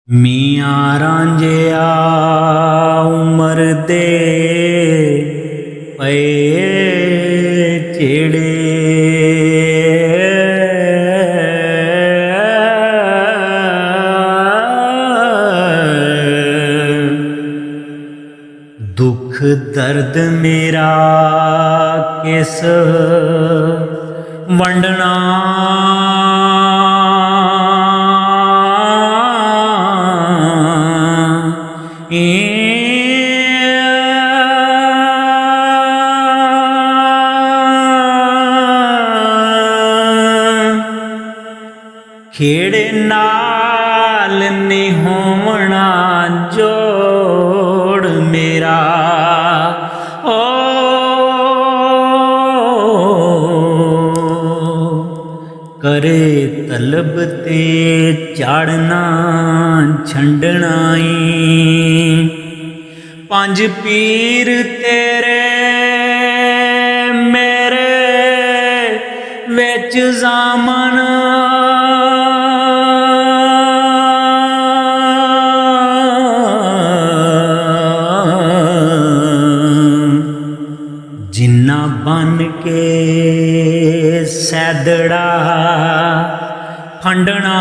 मियां रांझिया उमर दे पे चेड़े दुख दर्द मेरा किस वंडना खेड़े नाल नहीं होवना जोड़ मेरा ओ करे तलब ते चाड़ना छंडनाई पंज पीर तेरे मेरे विच जामन जिन्ना बन के सैदड़ा फंडना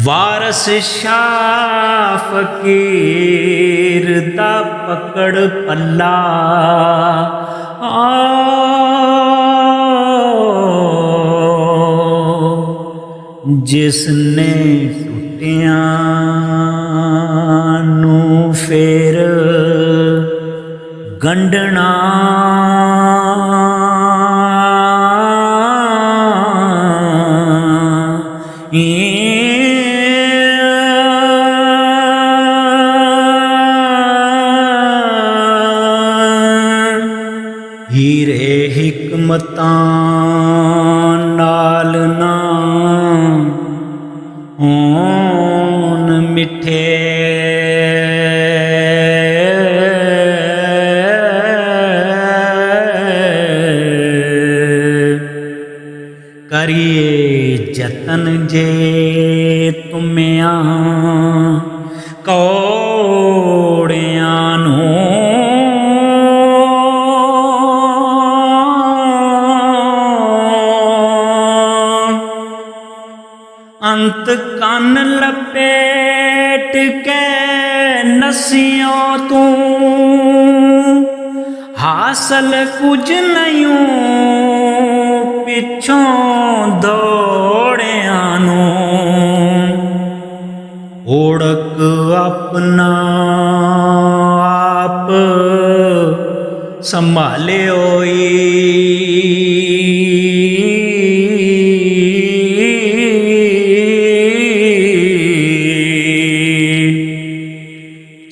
वारस शाह फकीर दा पकड़ पल्ला जिसने टुटिया नू फेर गंढना हीरे हिकमतां नाल ना होन मिठे करिए जतन जे तुमिया कौड़िया नू अंत कन लपेट के नसियों तू हासिल कुछ नहीं पिछों दौड़िया नू ओढ़क अपना आप संभाले होई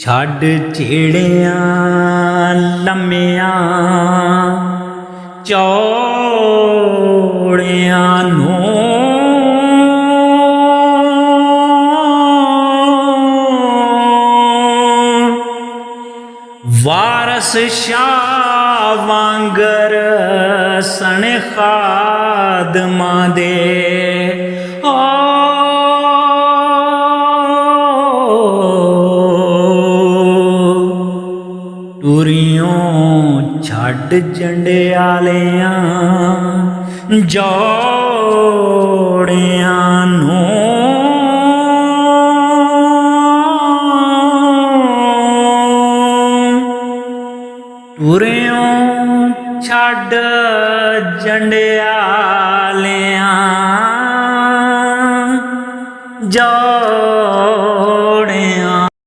छड़ चेड़िया लम्मिया चौड़िया नू वारस शाह वांगर सने खादमा दे टुरियों छड़ जंडियालिया जोड़िया नू टुरियों छड़ जंडियालिया जो